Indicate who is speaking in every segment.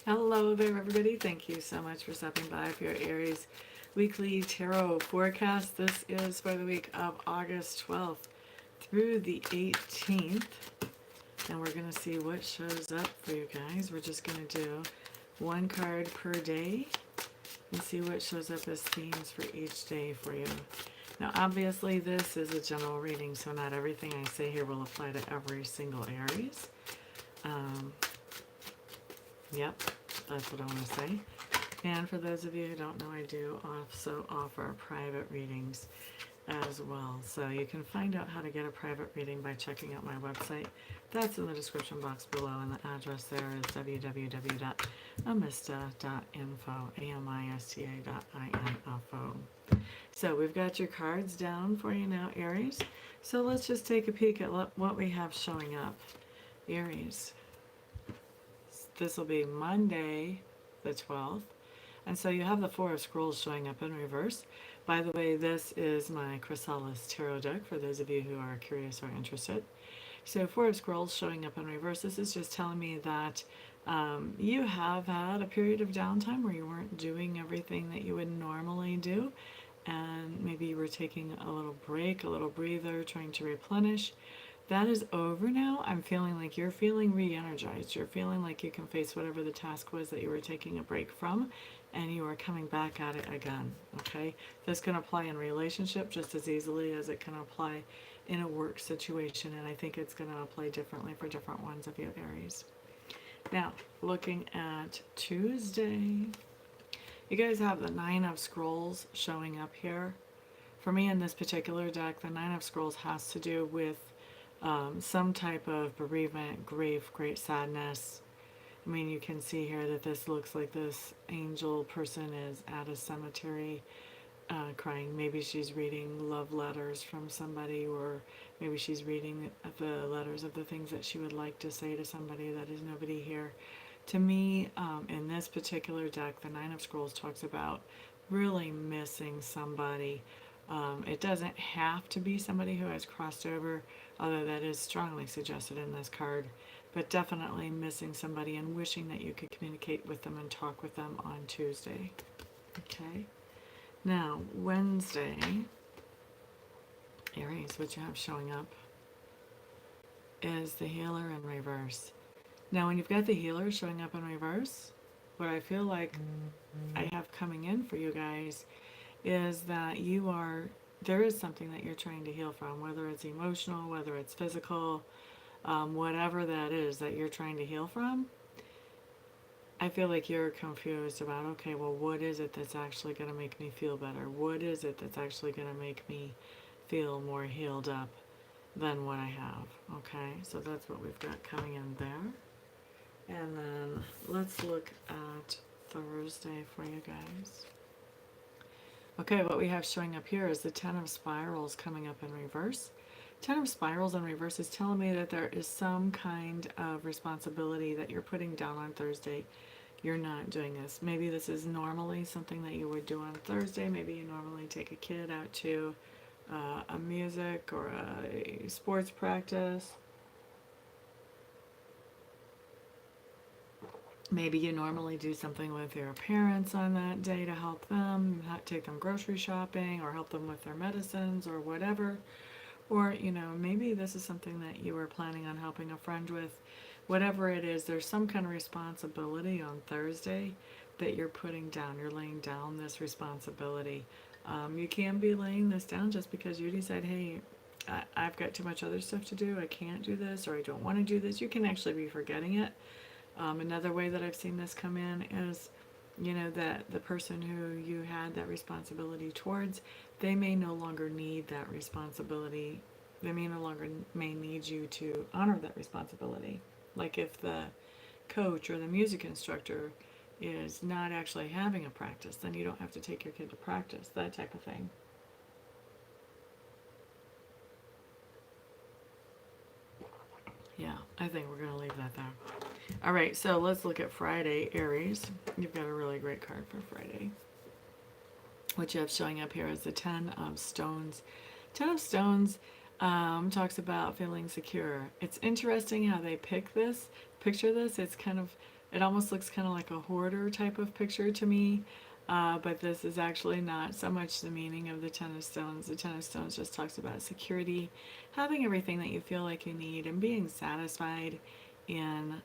Speaker 1: Hello there, everybody. Thank you so much for stopping by for your Aries weekly tarot forecast. This is for the week of August 12th through the 18th. And we're going to see what shows up for you guys. We're just going to do one card per day and see what shows up as themes for each day for you. Now, obviously, this is a general reading, so not everything I say here will apply to every single Aries. Yep, that's what I want to say. And for those of you who don't know, I do also offer private readings as well. So you can find out how to get a private reading by checking out my website. That's in the description box below, and the address there is www.amista.info, amista.info. So we've got your cards down for you now, Aries. So let's just take a peek at what we have showing up. Aries. This will be Monday the 12th. And so you have the Four of Scrolls showing up in reverse. By the way, this is my Chrysalis Tarot deck for those of you who are curious or interested. So Four of Scrolls showing up in reverse. This is just telling me that you have had a period of downtime where you weren't doing everything that you would normally do. And maybe you were taking a little break, a little breather, trying to replenish. That is over now. I'm feeling like you're feeling re-energized. You're feeling like you can face whatever the task was that you were taking a break from, and you are coming back at it again, okay? This can apply in relationship just as easily as it can apply in a work situation, and I think it's going to apply differently for different ones of you, Aries. Now, looking at Tuesday, you guys have the Nine of Scrolls showing up here. For me in this particular deck, the Nine of Scrolls has to do with some type of bereavement, grief, great sadness. I mean, you can see here that this looks like this angel person is at a cemetery crying. Maybe she's reading love letters from somebody, or maybe she's reading the letters of the things that she would like to say to somebody that is nobody here. To me, in this particular deck, the Nine of Scrolls talks about really missing somebody. It doesn't have to be somebody who has crossed over, although that is strongly suggested in this card, but definitely missing somebody and wishing that you could communicate with them and talk with them on Tuesday. Okay. Now, Wednesday, Aries, what you have showing up is the Healer in reverse. Now, when you've got the Healer showing up in reverse, what I feel like I have coming in for you guys is that there is something that you're trying to heal from, whether it's emotional, whether it's physical, whatever that is that you're trying to heal from. I feel like you're confused about, okay, well, what is it that's actually going to make me feel better? What is it that's actually going to make me feel more healed up than what I have? Okay, so that's what we've got coming in there. And then let's look at Thursday for you guys. Okay, what we have showing up here is the Ten of Spirals coming up in reverse. Ten of Spirals in reverse is telling me that there is some kind of responsibility that you're putting down on Thursday. You're not doing this. Maybe this is normally something that you would do on Thursday. Maybe you normally take a kid out to a music or a sports practice. Maybe you normally do something with your parents on that day to help them, take them grocery shopping or help them with their medicines or whatever. Or, maybe this is something that you were planning on helping a friend with. Whatever it is, there's some kind of responsibility on Thursday that you're putting down. You're laying down this responsibility. You can be laying this down just because you decide, hey, I've got too much other stuff to do. I can't do this, or I don't want to do this. You can actually be forgetting it. Another way that I've seen this come in is, that the person who you had that responsibility towards, they may no longer need that responsibility. They may need you to honor that responsibility. Like if the coach or the music instructor is not actually having a practice, then you don't have to take your kid to practice, that type of thing. Yeah, I think we're going to leave that there. All right, so let's look at Friday, Aries. You've got a really great card for Friday. What you have showing up here is the Ten of Stones. Ten of Stones talks about feeling secure. It's interesting how they picture this. It's kind of It almost looks kind of like a hoarder type of picture to me. But this is actually not so much the meaning of the Ten of Stones. The Ten of Stones just talks about security, having everything that you feel like you need, and being satisfied in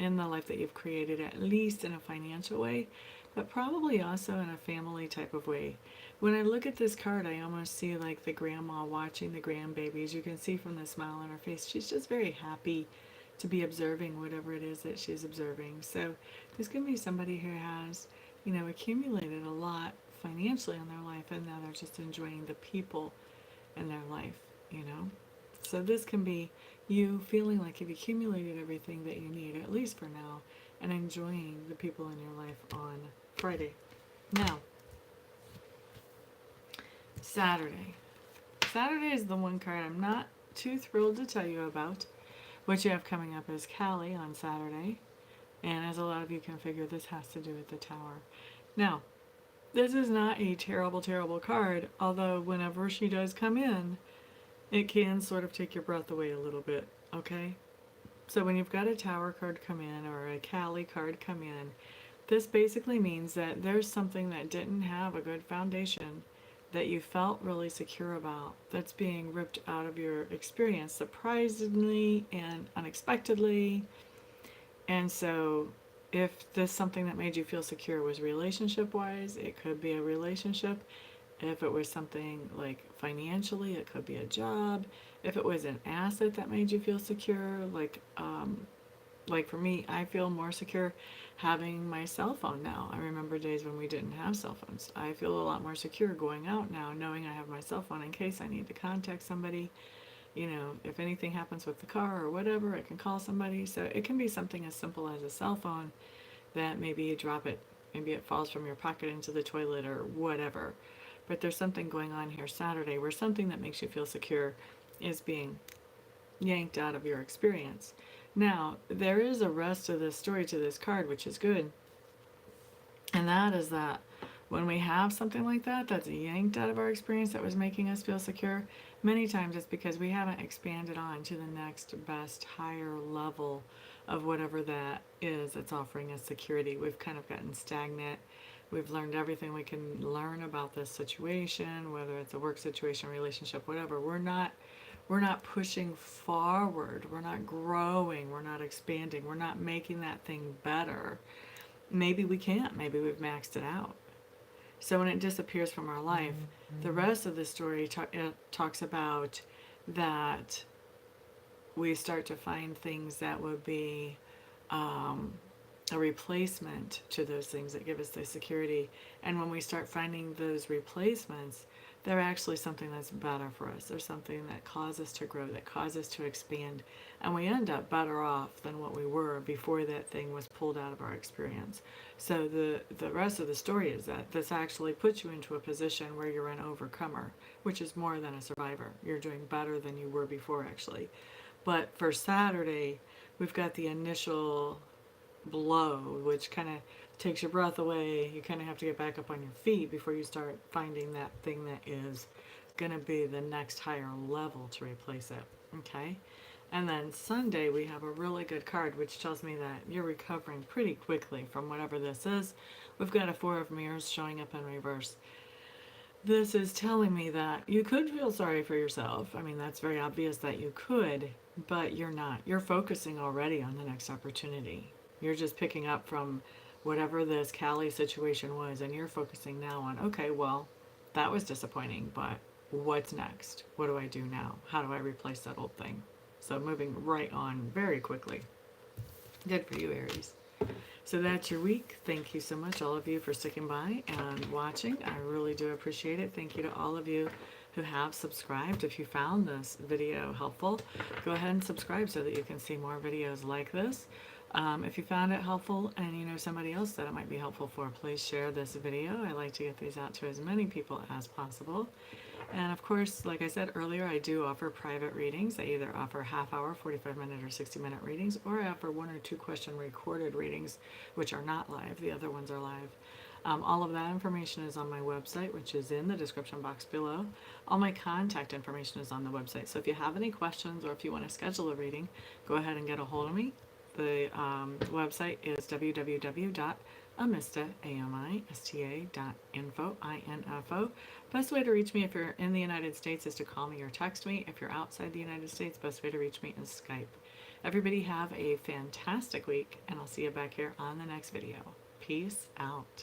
Speaker 1: the life that you've created, at least in a financial way, but probably also in a family type of way. When I look at this card, I almost see like the grandma watching the grandbabies. You can see from the smile on her face, she's just very happy to be observing whatever it is that she's observing. So there's going to be somebody who has, accumulated a lot financially in their life, and now they're just enjoying the people in their life, you know? So this can be you feeling like you've accumulated everything that you need, at least for now, and enjoying the people in your life on Friday. Now, Saturday. Saturday is the one card I'm not too thrilled to tell you about. What you have coming up is Callie on Saturday. And as a lot of you can figure, this has to do with the Tower. Now, this is not a terrible, terrible card, although whenever she does come in, it can sort of take your breath away a little bit, okay? So when you've got a Tower card come in or a Callie card come in, this basically means that there's something that didn't have a good foundation that you felt really secure about that's being ripped out of your experience surprisingly and unexpectedly. And so if this something that made you feel secure was relationship wise, it could be a relationship. If it was something like financially, it could be a job. If it was an asset that made you feel secure, like for me, I feel more secure having my cell phone now. I remember days when we didn't have cell phones. I feel a lot more secure going out now, knowing I have my cell phone in case I need to contact somebody. If anything happens with the car or whatever, I can call somebody. So it can be something as simple as a cell phone that maybe you drop it, maybe it falls from your pocket into the toilet or whatever. But there's something going on here Saturday where something that makes you feel secure is being yanked out of your experience. Now, there is a rest of this story to this card, which is good. And that is that when we have something like that that's yanked out of our experience that was making us feel secure, many times it's because we haven't expanded on to the next best higher level of whatever that is that's offering us security. We've kind of gotten stagnant. We've learned everything we can learn about this situation, whether it's a work situation, relationship, whatever. We're not pushing forward. We're not growing. We're not expanding. We're not making that thing better. Maybe we can't. Maybe we've maxed it out. So when it disappears from our life, the rest of the story talks about that we start to find things that would be a replacement to those things that give us the security. And when we start finding those replacements, they're actually something that's better for us. They're something that causes us to grow, that causes us to expand. And we end up better off than what we were before that thing was pulled out of our experience. So the rest of the story is that this actually puts you into a position where you're an overcomer, which is more than a survivor. You're doing better than you were before, actually. But for Saturday, we've got the initial blow, which kind of takes your breath away. You kind of have to get back up on your feet before you start finding that thing that is going to be the next higher level to replace it. Okay? And then Sunday, we have a really good card, which tells me that you're recovering pretty quickly from whatever this is. We've got a Four of Mirrors showing up in reverse. This is telling me that you could feel sorry for yourself. I mean, that's very obvious that you could, but you're not. You're focusing already on the next opportunity. You're just picking up from whatever this Callie situation was, and you're focusing now on, okay, well, that was disappointing, but what's next? What do I do now? How do I replace that old thing? So moving right on very quickly. Good for you, Aries. So that's your week. Thank you so much, all of you, for sticking by and watching. I really do appreciate it. Thank you to all of you who have subscribed. If you found this video helpful, go ahead and subscribe so that you can see more videos like this. If you found it helpful and you know somebody else that it might be helpful for, please share this video. I like to get these out to as many people as possible. And of course, like I said earlier, I do offer private readings. I either offer half-hour, 45-minute, or 60-minute readings, or I offer 1 or 2 question recorded readings, which are not live. The other ones are live. All of that information is on my website, which is in the description box below. All my contact information is on the website. So if you have any questions or if you want to schedule a reading, go ahead and get a hold of me. The website is www.amista.info. Best way to reach me if you're in the United States is to call me or text me. If you're outside the United States, best way to reach me is Skype. Everybody have a fantastic week, and I'll see you back here on the next video. Peace out.